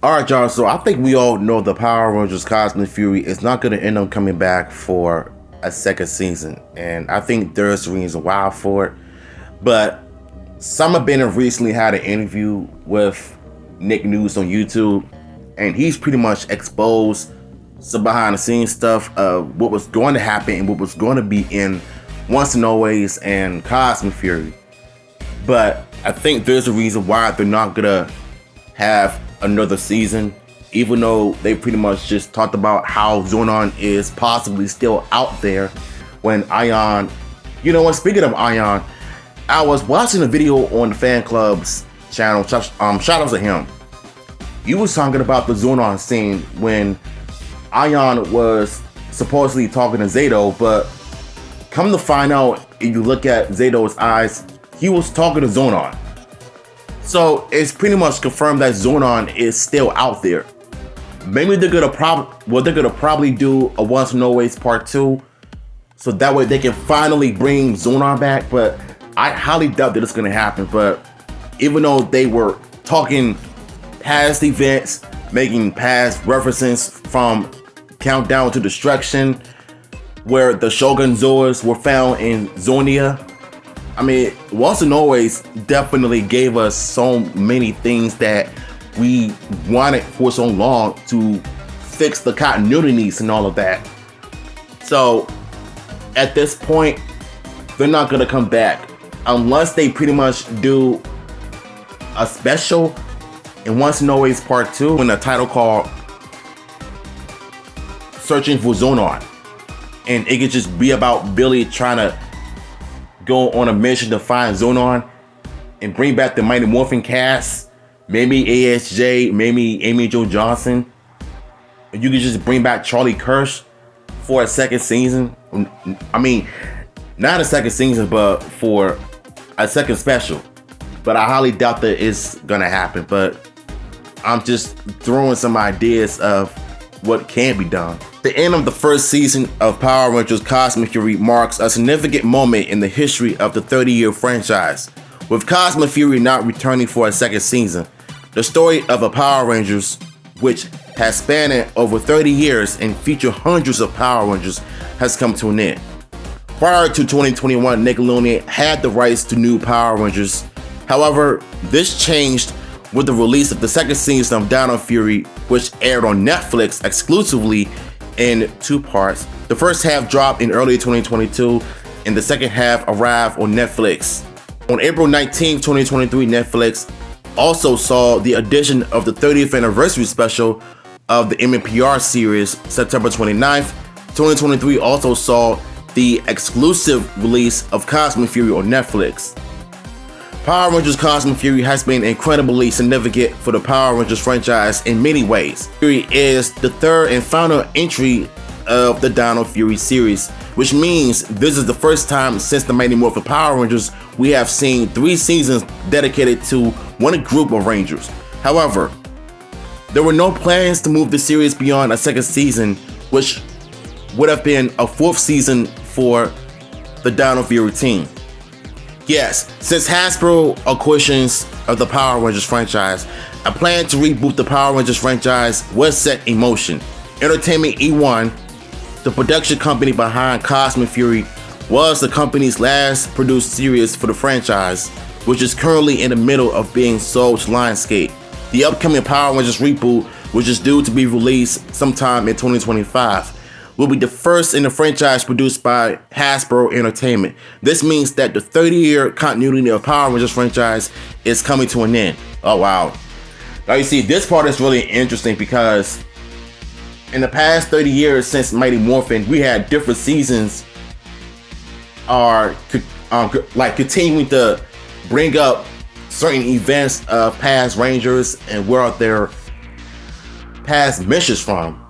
Alright, y'all, so I think we all know the Power Rangers Cosmic Fury is not going to end up coming back for a second season. And I think there's a reason why for it. But Summer Bennett recently had an interview with Nick News on YouTube. And he's pretty much exposed some behind the scenes stuff of what was going to happen and what was going to be in Once and Always and Cosmic Fury. But I think there's a reason why they're not going to have another season, even though they pretty much just talked about how Zonon is possibly still out there when Ion, you know what, speaking of Ion, I was watching a video on the fan club's channel, shout out to him. He was talking about the Zonon scene when Ion was supposedly talking to Zato, but come to find out, if you look at Zato's eyes, he was talking to Zonon. So it's pretty much confirmed that Zonon is still out there. Maybe they're gonna probably do a Once and Always Part 2, so that way they can finally bring Zonon back. But I highly doubt that it's gonna happen. But even though they were talking past events, making past references from Countdown to Destruction, where the Shogun Zoas were found in Zonia. I mean, Once and Always definitely gave us so many things that we wanted for so long to fix the continuity needs and all of that. So, at this point, they're not gonna come back unless they pretty much do a special in Once and Always Part 2 in a title called Searching for Zonon. And it could just be about Billy trying to go on a mission to find Zonon and bring back the Mighty Morphin cast, maybe ASJ, maybe Amy Jo Johnson. You could just bring back Charlie Kirsch for a second season. I mean, not a second season, but for a second special. But I highly doubt that it's gonna happen. But I'm just throwing some ideas of what can be done. The end of the first season of Power Rangers Cosmic Fury marks a significant moment in the history of the 30-year franchise. With Cosmic Fury not returning for a second season, the story of a Power Rangers, which has spanned over 30 years and featured hundreds of Power Rangers, has come to an end. Prior to 2021, Nickelodeon had the rights to new Power Rangers. However, this changed with the release of the second season of Dino Fury, which aired on Netflix exclusively in 2 parts. The first half dropped in early 2022, and the second half arrived on Netflix. On April 19, 2023, Netflix also saw the addition of the 30th anniversary special of the MMPR series. September 29th, 2023 also saw the exclusive release of Cosmic Fury on Netflix. Power Rangers Cosmic Fury has been incredibly significant for the Power Rangers franchise in many ways. Fury is the third and final entry of the Dino Fury series, which means this is the first time since the Mighty Morphin Power Rangers we have seen 3 seasons dedicated to one group of Rangers. However, there were no plans to move the series beyond a second season, which would have been a 4th season for the Dino Fury team. Yes, since Hasbro acquisitions of the Power Rangers franchise, a plan to reboot the Power Rangers franchise was set in motion. Entertainment E1, the production company behind Cosmic Fury, was the company's last produced series for the franchise, which is currently in the middle of being sold to Lionsgate. The upcoming Power Rangers reboot, which is due to be released sometime in 2025, will be the first in the franchise produced by Hasbro Entertainment. This means that the 30-year continuity of Power Rangers franchise is coming to an end. Oh wow. Now you see, this part is really interesting because in the past 30 years since Mighty Morphin, we had different seasons like continuing to bring up certain events of past Rangers and where their past missions from.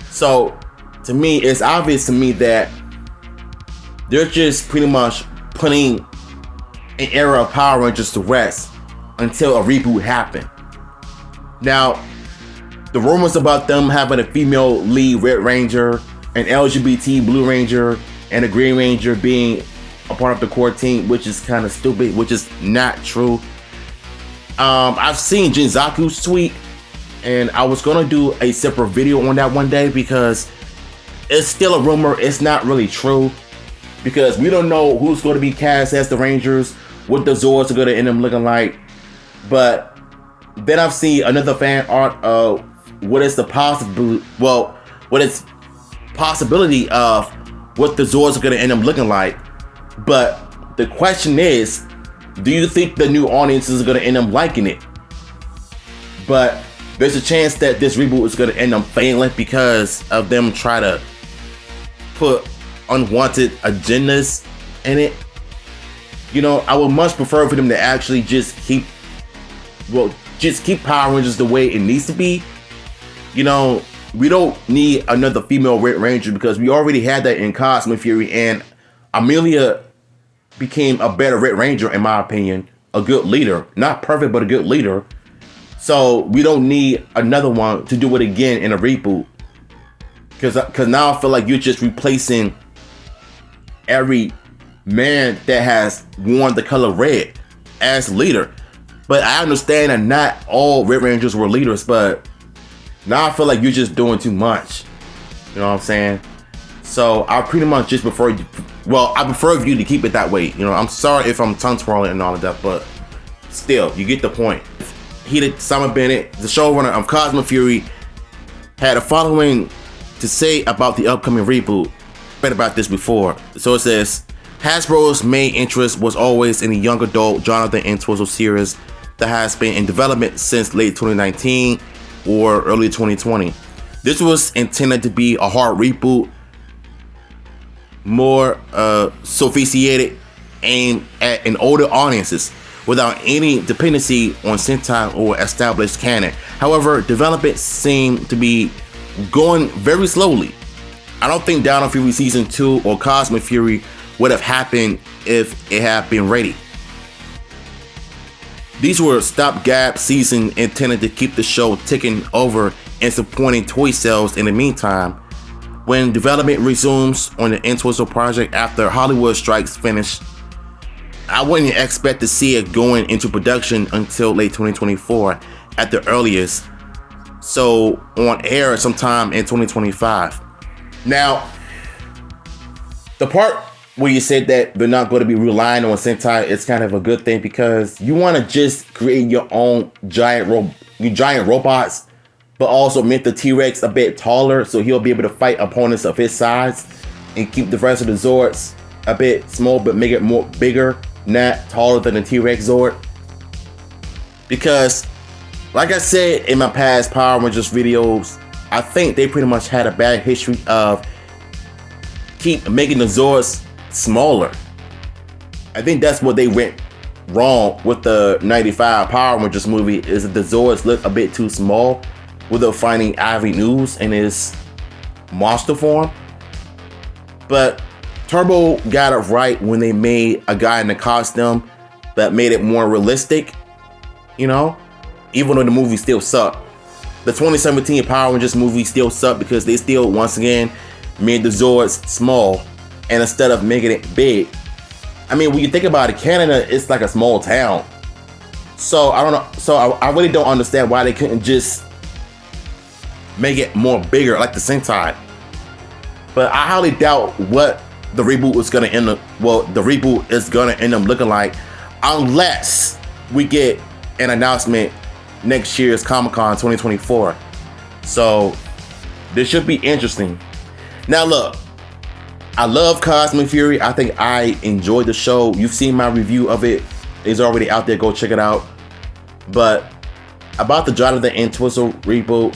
So to me, it's obvious to me that they're just pretty much putting an era of Power Rangers to rest until a reboot happened. Now, the rumors about them having a female lead Red Ranger, an LGBT Blue Ranger, and a Green Ranger being a part of the core team, which is kind of stupid, which is not true. I've seen Jinzaku's tweet and I was gonna do a separate video on that one day because it's still a rumor. It's not really true because we don't know who's going to be cast as the Rangers, what the Zords are going to end up looking like. But then I've seen another fan art of what is the possibility of what the Zords are going to end up looking like. But the question is, do you think the new audiences are going to end up liking it? But there's a chance that this reboot is going to end up failing because of them try to put unwanted agendas in it. You know, I would much prefer for them to actually just keep Power Rangers the way it needs to be. You know, we don't need another female Red Ranger because we already had that in Cosmic Fury, and Amelia became a better Red Ranger in my opinion. A good leader. Not perfect, but a good leader. So we don't need another one to do it again in a reboot. Because now I feel like you're just replacing every man that has worn the color red as leader. But I understand that not all Red Rangers were leaders, but now I feel like you're just doing too much. You know what I'm saying? So I pretty much just prefer you. Well, I prefer you to keep it that way. You know, I'm sorry if I'm tongue twirling and all of that, but still, you get the point. Simon Bennett, the showrunner of Cosmic Fury, had a following to say about the upcoming reboot. Read about this before. So it says, Hasbro's main interest was always in the young adult Jonathan Entwistle series that has been in development since late 2019 or early 2020. This was intended to be a hard reboot, more sophisticated, aimed at an older audiences without any dependency on Sentai or established canon. However, development seemed to be going very slowly. I don't think Dino Fury Season 2 or Cosmic Fury would have happened if it had been ready. These were stopgap seasons intended to keep the show ticking over and supporting toy sales in the meantime. When development resumes on the Entwistle project after Hollywood strikes finish, I wouldn't expect to see it going into production until late 2024 at the earliest. So on air sometime in 2025. Now, the part where you said that they're not going to be relying on Sentai is kind of a good thing because you want to just create your own giant robots, but also make the T-Rex a bit taller so he'll be able to fight opponents of his size and keep the rest of the Zords a bit small, but make it more bigger, not taller than the T-Rex Zord. Because like I said in my past Power Rangers videos, I think they pretty much had a bad history of keep making the Zords smaller. I think that's what they went wrong with the 95 Power Rangers movie, is that the Zords look a bit too small without finding Ivy News in his monster form. But Turbo got it right when they made a guy in a costume that made it more realistic, you know? Even though the movie still sucked. The 2017 Power Rangers movie still sucked because they still, once again, made the Zords small. And instead of making it big, I mean, when you think about it, Canada is like a small town. So I don't know. So I really don't understand why they couldn't just make it more bigger like the Sentai. But I highly doubt what the reboot is gonna end up. Well, the reboot is gonna end up looking like, unless we get an announcement next year's Comic-Con 2024. So this should be interesting. Now look, I love Cosmic Fury. I think I enjoyed the show. You've seen my review of it. It's already out there. Go check it out. But about the Jonathan Entwistle reboot,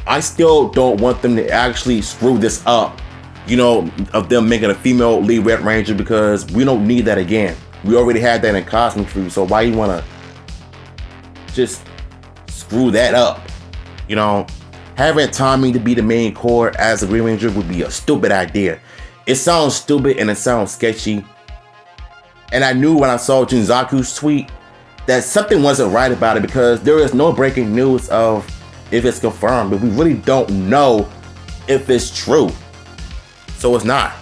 I still don't want them to actually screw this up, you know, of them making a female lead Red Ranger, because we don't need that again. We already had that in Cosmic Fury, so why you want to just screw that up? You know, having Tommy to be the main core as a Green Ranger would be a stupid idea. It sounds stupid and it sounds sketchy. And I knew when I saw Jinzaku's tweet that something wasn't right about it, because there is no breaking news of if it's confirmed, but we really don't know if it's true. So it's not.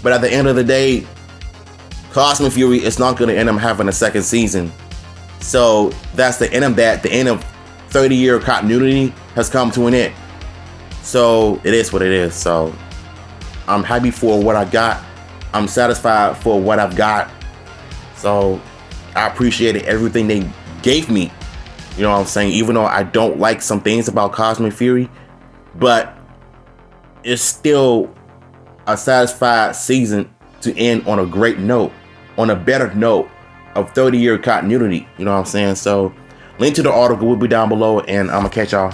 But at the end of the day, Cosmic Fury is not going to end up having a second season. So that's the end of that. The end of 30-year continuity has come to an end. So it is what it is. So I'm happy for what I got. I'm satisfied for what I've got. So I appreciated everything they gave me. You know what I'm saying? Even though I don't like some things about Cosmic Fury, but it's still a satisfied season to end on a great note, on a better note of 30-year continuity. You know what I'm saying? So link to the article will be down below, and I'm gonna catch y'all